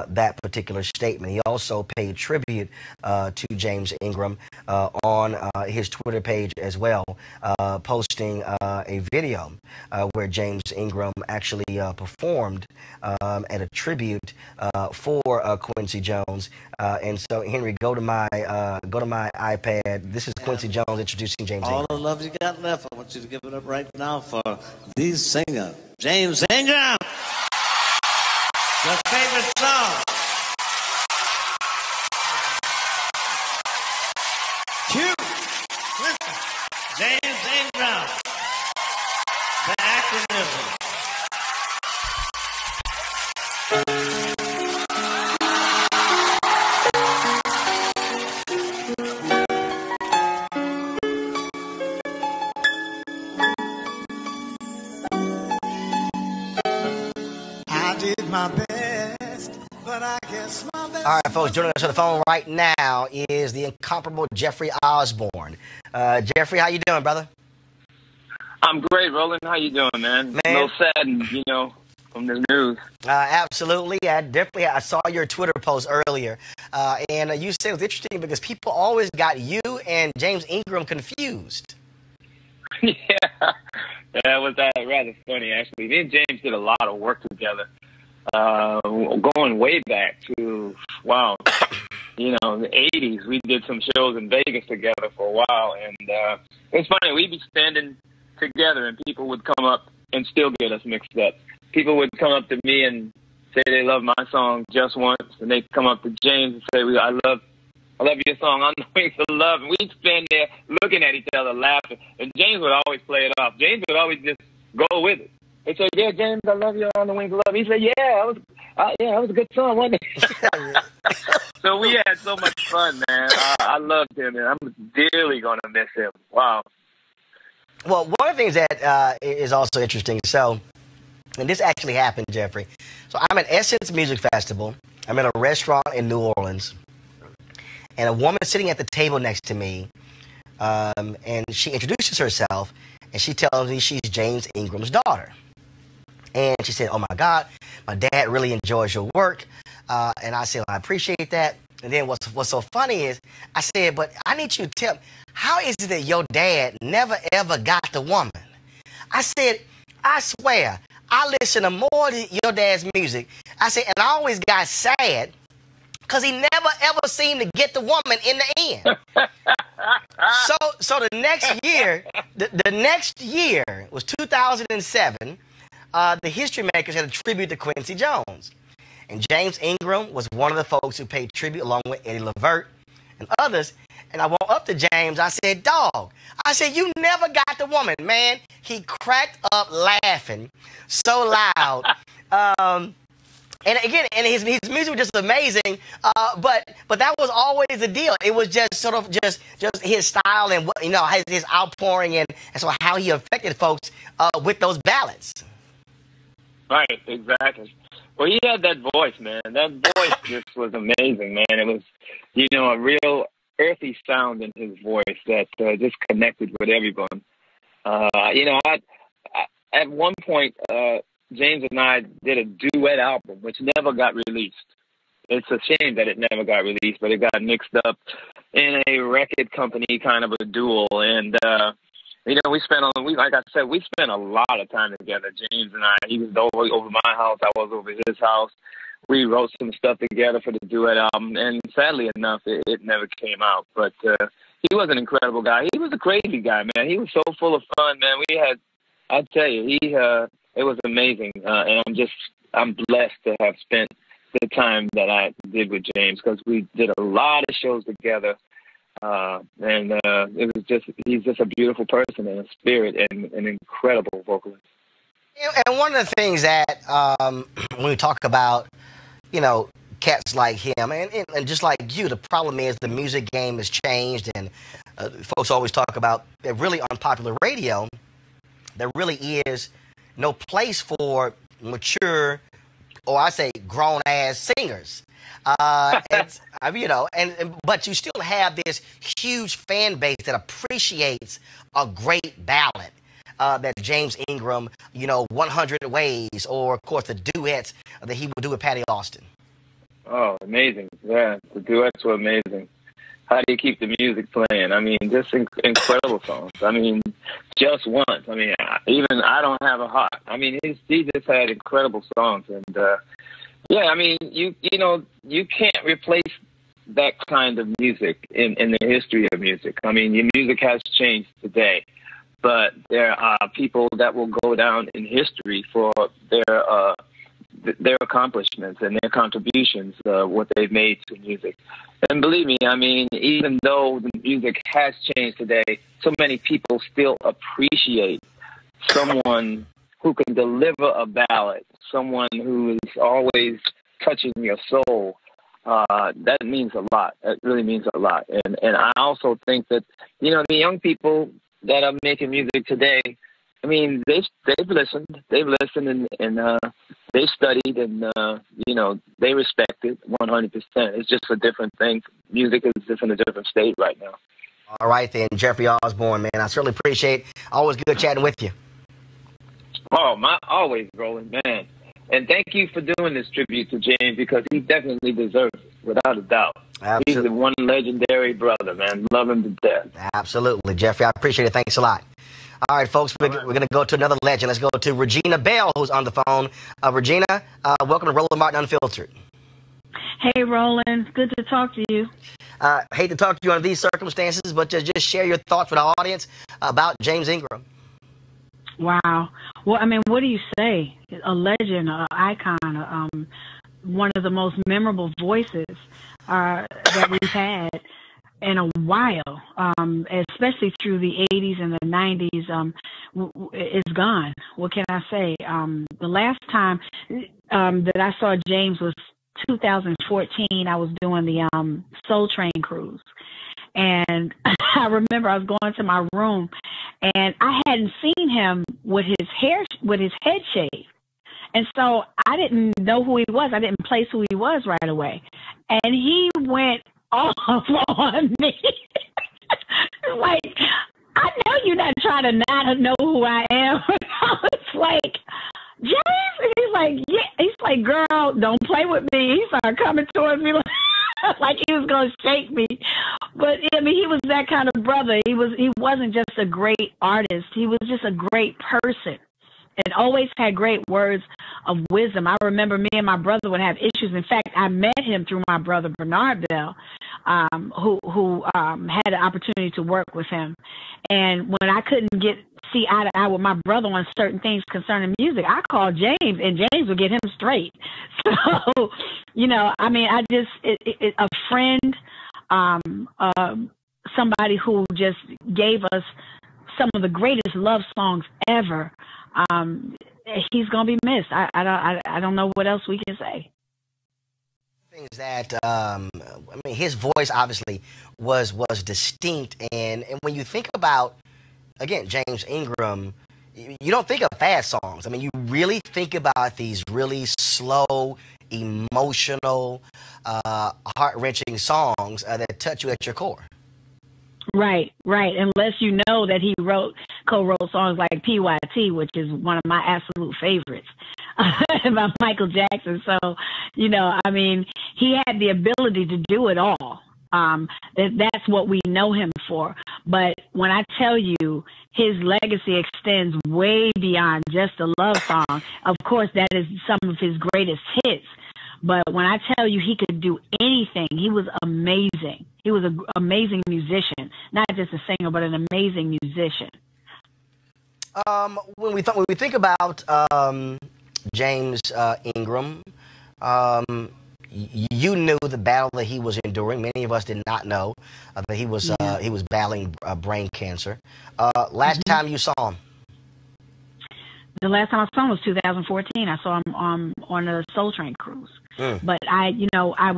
that particular statement. He also paid tribute to James Ingram on his Twitter page as well, posting a video where James Ingram actually performed at a tribute for Quincy Jones. And so, Henry, go to my iPad. This is Quincy Jones introducing James Ingram. All the love you got left, I want you to give it up right now for the singer, James Ingram. Your favorite song. Cue. Listen. James Ingram. The acronym. I did my best, but I guess my best. All right, folks, joining us on the phone right now is the incomparable Jeffrey Osborne. Jeffrey, how you doing, brother? I'm great, Roland. How you doing, man? A little saddened, from the news. Absolutely. I saw your Twitter post earlier, and you said it was interesting because people always got you and James Ingram confused. Yeah, that was rather funny, actually. Me and James did a lot of work together, going way back to, the 80s. We did some shows in Vegas together for a while, and it's funny, we'd be standing together, and people would come up and still get us mixed up. People would come up to me and say they love my song Just Once, and they'd come up to James and say, I love your song On the Wings of Love. And we'd stand there looking at each other, laughing. And James would always play it off. James would always just go with it. He'd say, "Yeah, James, I love you On the Wings of Love." He'd say, "Yeah, that was a good song, wasn't it?" So we had so much fun, man. I loved him, and I'm dearly going to miss him. Wow. Well, one of the things that is also interesting, and this actually happened, Jeffrey. So I'm at Essence Music Festival. I'm in a restaurant in New Orleans. And a woman sitting at the table next to me, and she introduces herself, and she tells me she's James Ingram's daughter. And she said, "Oh, my God, my dad really enjoys your work." And I said, "I appreciate that." And then what's so funny is I said, "But I need you to tell me, how is it that your dad never, ever got the woman?" I said, "I swear, I listen to more of your dad's music." I said, "And I always got sad because he never, ever seemed to get the woman in the end." So the next year was 2007. The history makers had a tribute to Quincy Jones. And James Ingram was one of the folks who paid tribute along with Eddie Levert and others. And I walked up to James. I said, dog, I said, you never got the woman, man. He cracked up laughing so loud. And again, and his music was just amazing. But that was always the deal. It was just sort of just his style and what, his outpouring and so how he affected folks with those ballads. Right, exactly. Well, he had that voice, man. That voice just was amazing, man. It was, a real earthy sound in his voice that just connected with everyone. At one point, James and I did a duet album, which never got released. It's a shame that it never got released, but it got mixed up in a record company kind of a duel. And, we spent a lot of time together, James and I. He was over my house. I was over his house. We wrote some stuff together for the duet album. And sadly enough, it never came out. But he was an incredible guy. He was a crazy guy, man. He was so full of fun, man. I tell you, it was amazing, and I'm blessed to have spent the time that I did with James because we did a lot of shows together, and he's just a beautiful person and a spirit and an incredible vocalist. And one of the things that when we talk about, cats like him and just like you, the problem is the music game has changed, and folks always talk about that really on popular radio, there really is no place for mature, or I say grown-ass singers. But you still have this huge fan base that appreciates a great ballad. That James Ingram, 100 Ways, or of course the duets that he would do with Patty Austin. Oh, amazing. Yeah, the duets were amazing. How do you keep the music playing? I mean, just incredible songs. I mean, Just Once. I mean, even I Don't Have a Heart. I mean, he just had incredible songs. And, you can't replace that kind of music in the history of music. I mean, your music has changed today, but there are people that will go down in history for their accomplishments and their contributions, what they've made to music. And believe me, I mean, even though the music has changed today, so many people still appreciate someone who can deliver a ballad, someone who is always touching your soul. That means a lot. That really means a lot. And I also think that, the young people that are making music today, I mean, they've listened and they've studied and, they respect it 100%. It's just a different thing. Music is just in a different state right now. All right, then, Jeffrey Osborne, man. I certainly appreciate always good chatting with you. Oh, always, Roland, man. And thank you for doing this tribute to James because he definitely deserves it, without a doubt. Absolutely. He's the one legendary brother, man. Love him to death. Absolutely, Jeffrey. I appreciate it. Thanks a lot. All right, folks, we're going to go to another legend. Let's go to Regina Bell, who's on the phone. Regina, welcome to Roland Martin Unfiltered. Hey, Roland. Good to talk to you. Hate to talk to you under these circumstances, but just share your thoughts with our audience about James Ingram. Wow. Well, I mean, what do you say? A legend, an icon, one of the most memorable voices that we've had in a while, especially through the 80s and the 90s, is gone. What can I say? The last time that I saw James was 2014. I was doing the Soul Train cruise. And I remember I was going to my room, and I hadn't seen him with his head shaved. And so I didn't know who he was. I didn't place who he was right away. And he went off on me. Like, I know you're not trying to not know who I am. I was like, James? And he's like, yeah. He's like, girl, don't play with me. He started coming towards me like he was going to shake me. But, I mean, he was that kind of brother. He wasn't just a great artist. He was just a great person and always had great words of wisdom. I remember me and my brother would have issues. In fact, I met him through my brother, Bernard Bell, who had an opportunity to work with him. And when I couldn't see eye to eye with my brother on certain things concerning music, I called James, and James would get him straight. So, I mean, a friend, somebody who just gave us some of the greatest love songs ever. He's gonna be missed. I don't know what else we can say. Things that I mean, his voice obviously was distinct, and when you think about, again, James Ingram, you don't think of fast songs. I mean, you really think about these really slow, emotional, heart-wrenching songs that touch you at your core. Right. Unless you know that he co-wrote songs like PYT, which is one of my absolute favorites, by Michael Jackson. So, I mean, he had the ability to do it all. That's what we know him for. But when I tell you his legacy extends way beyond just a love song, of course, that is some of his greatest hits. But when I tell you he could do anything, he was amazing. He was an amazing musician, not just a singer, but an amazing musician. When we think about James Ingram, you knew the battle that he was enduring. Many of us did not know that he was battling brain cancer. Last time you saw him? The last time I saw him was 2014. I saw him on a Soul Train cruise. But I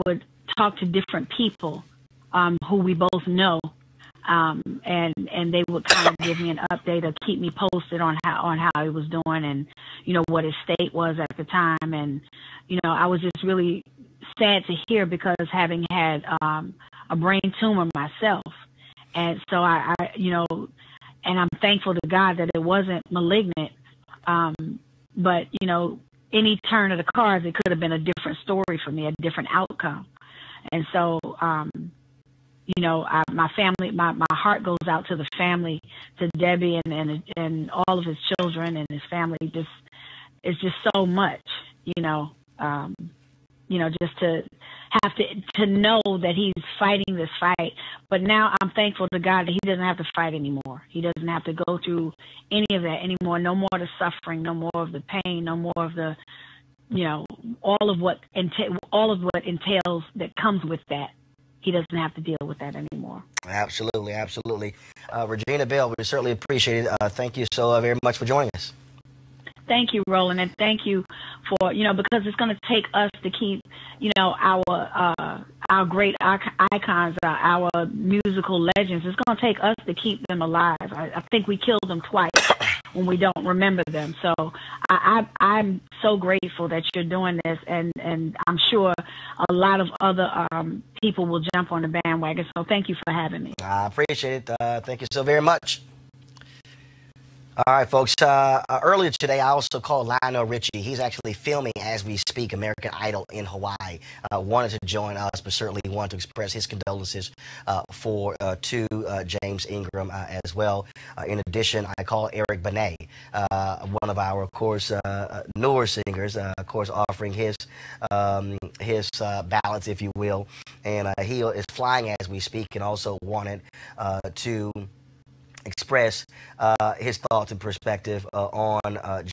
would talk to different people who we both know, and they would kind of give me an update or keep me posted on how he was doing and what his state was at the time. And I was just really sad to hear, because having had a brain tumor myself, and so I and I'm thankful to God that it wasn't malignant. But any turn of the cards, it could have been a different story for me, a different outcome. And so, my family, my heart goes out to the family, to Debbie and all of his children and his family. It's just so much, just to have to know that he's fighting this fight. But now I'm thankful to God that he doesn't have to fight anymore. He doesn't have to go through any of that anymore. No more of the suffering, no more of the pain, no more of the, all of what entails that comes with that. He doesn't have to deal with that anymore. Absolutely. Regina Bell, we certainly appreciate it. Thank you so very much for joining us. Thank you, Roland, and thank you for, because it's going to take us to keep, our great icons, our musical legends. It's going to take us to keep them alive. I think we killed them twice when we don't remember them. So I'm so grateful that you're doing this, and I'm sure a lot of other people will jump on the bandwagon. So thank you for having me. I appreciate it. Thank you so very much. All right, folks. Earlier today, I also called Lionel Richie. He's actually filming as we speak American Idol in Hawaii. Wanted to join us, but certainly wanted to express his condolences to James Ingram as well. In addition, I called Eric Benet, one of our, of course, newer singers, of course, offering his balance, if you will. And he is flying as we speak, and also wanted to express his thoughts and perspective on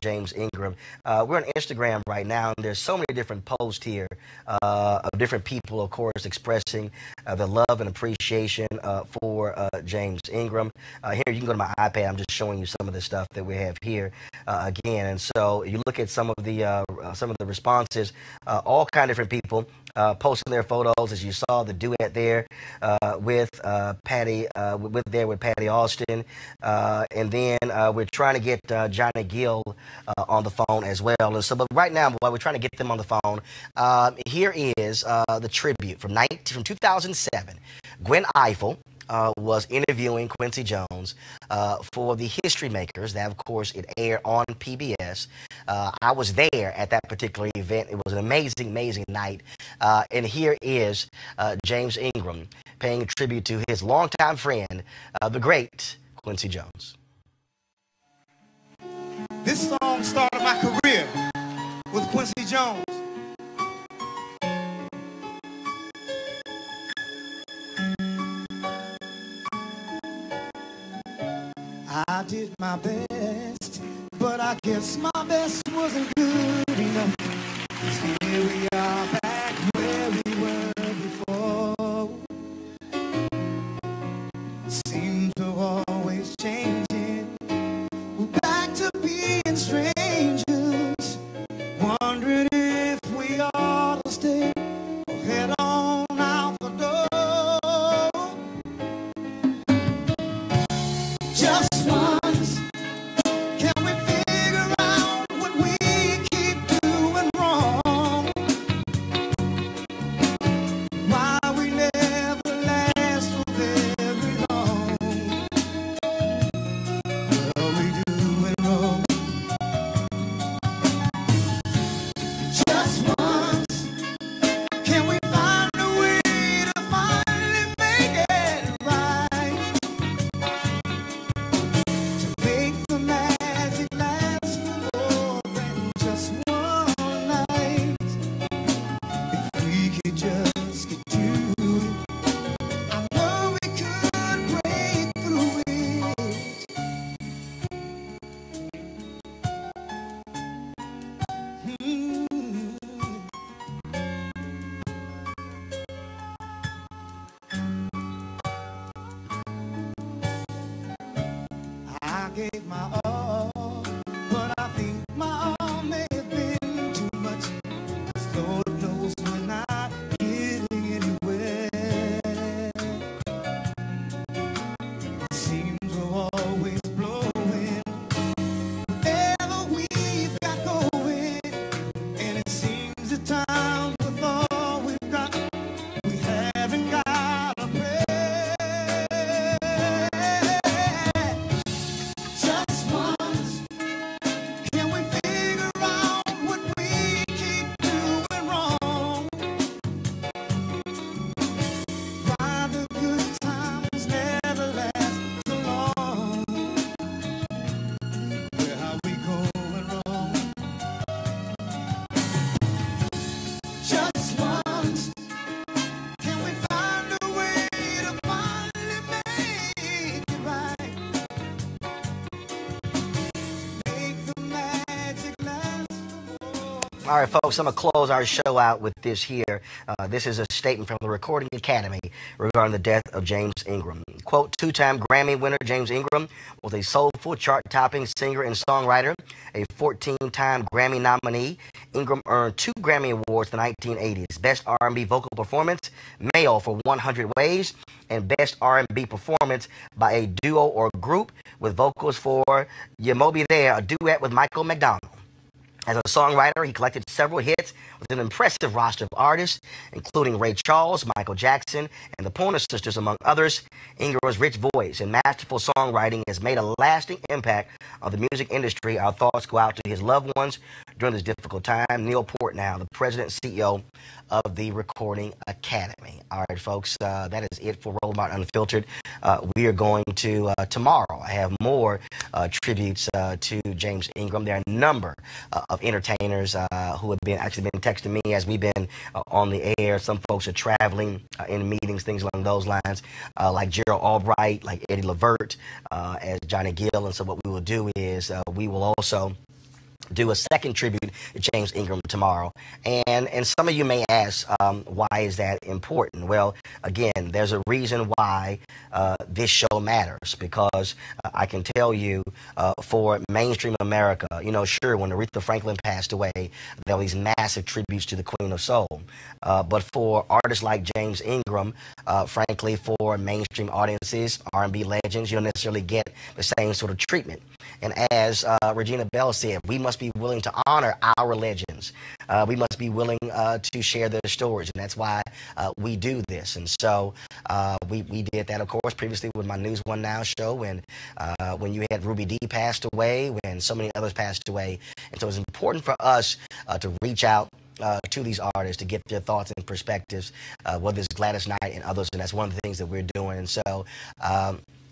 James Ingram. We're on Instagram right now, and there's so many different posts here of different people, of course, expressing the love and appreciation for James Ingram. Here, you can go to my iPad. I'm just showing you some of the stuff that we have here again. And so you look at some of the responses, all kind of different people posting their photos, as you saw the duet there with Patty, with Patty Austin. And then we're trying to get Johnny Gill on the phone as well. And so, but right now, while we're trying to get them on the phone, here is the tribute from 2007. Gwen Ifill was interviewing Quincy Jones for the History Makers. That, of course, it aired on PBS. I was there at that particular event. It was an amazing, amazing night. And here is James Ingram paying a tribute to his longtime friend, the great Quincy Jones. This song started my career with Quincy Jones. I did my best, but I guess my best wasn't good enough. 'Cause here we are back where we were before. gave my all, but I think my all may have been too much. 'Cause Lord knows we're not getting anywhere. It seems we're always blowing whatever we've got going, and it seems at times with all we've got, we haven't got a prayer. Just once, can we figure out what we keep doing wrong? Why the good times never last so long? Where are we going wrong? Just once, can we find a way to finally make it right? Make the magic last. All right, folks, I'm going to close our show out with this here. This is a statement from the Recording Academy regarding the death of James Ingram. Quote, two-time Grammy winner James Ingram was a soulful, chart-topping singer and songwriter, a 14-time Grammy nominee. Ingram earned 2 Grammy Awards in the 1980s, Best R&B Vocal Performance, male for 100 Ways, and Best R&B Performance by a duo or group with vocals for You Mo Be There, a duet with Michael McDonald. As a songwriter, he collected several hits with an impressive roster of artists, including Ray Charles, Michael Jackson, and the Pointer Sisters, among others. Ingram's rich voice and masterful songwriting has made a lasting impact on the music industry. Our thoughts go out to his loved ones during this difficult time. Neil Portnow, the president and CEO of the Recording Academy. All right, folks, that is it for Roland Martin Unfiltered. We are going to, tomorrow, I have more tributes to James Ingram. There are a number of entertainers who have actually been texting me as we've been on the air. Some folks are traveling in meetings, things along those lines, like Gerald Albright, like Eddie Levert, as Johnny Gill. And so what we will do is we will also do a second tribute to James Ingram tomorrow. And some of you may ask, why is that important? Well, again, there's a reason why this show matters, because I can tell you for mainstream America, you know, sure, when Aretha Franklin passed away, there were these massive tributes to the Queen of Soul. But for artists like James Ingram, frankly, for mainstream audiences, R&B legends, you don't necessarily get the same sort of treatment. And as Regina Bell said, we must be willing to honor our legends. We must be willing to share their stories, and that's why we do this. And so we did that, of course, previously with my News One Now show, when you had Ruby Dee passed away, when so many others passed away. And so it's important for us to reach out to these artists to get their thoughts and perspectives, whether it's Gladys Knight and others, and that's one of the things that we're doing. And so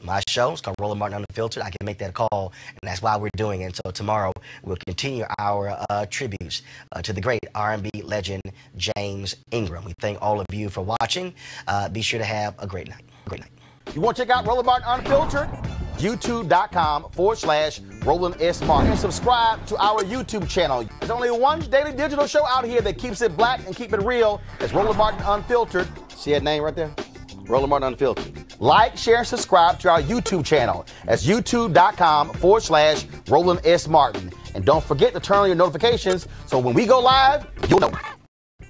my show is called Roland Martin Unfiltered. I can make that call, and that's why we're doing it. And so tomorrow we'll continue our tributes to the great R&B legend James Ingram. We thank all of you for watching. Be sure to have a great night. Great night. You want to check out Roland Martin Unfiltered? YouTube.com/Roland S. Martin. And subscribe to our YouTube channel. There's only one daily digital show out here that keeps it black and keep it real. It's Roland Martin Unfiltered. See that name right there? Roland Martin Unfiltered. Like, share, and subscribe to our YouTube channel. That's YouTube.com/Roland S. Martin. And don't forget to turn on your notifications so when we go live, you'll know.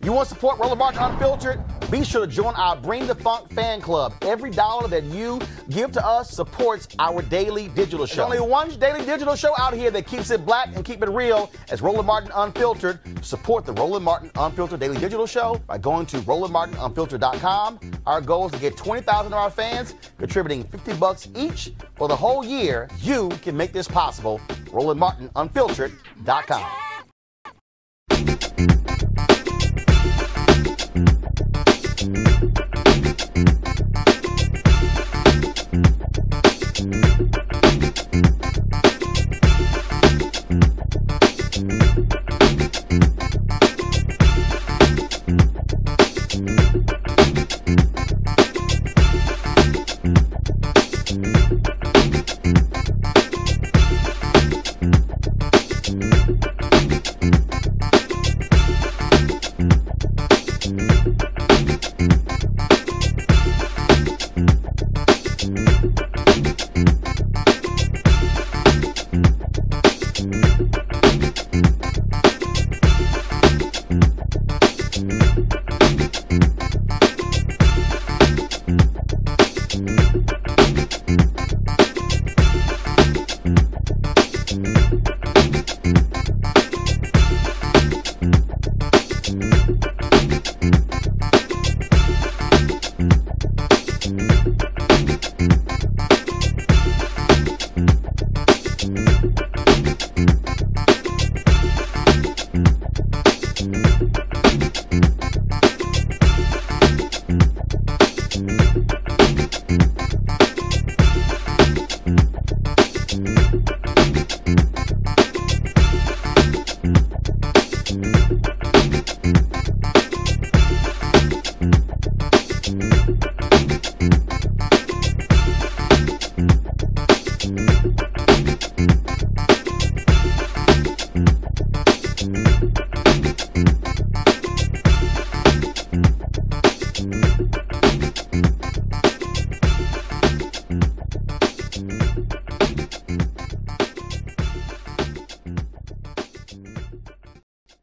You want to support Roland Martin Unfiltered? Be sure to join our Bring the Funk fan club. Every dollar that you give to us supports our daily digital show. There's only one daily digital show out here that keeps it black and keep it real. It's Roland Martin Unfiltered. Support the Roland Martin Unfiltered daily digital show by going to RolandMartinUnfiltered.com. Our goal is to get 20,000 of our fans contributing $50 each for the whole year. You can make this possible. RolandMartinUnfiltered.com.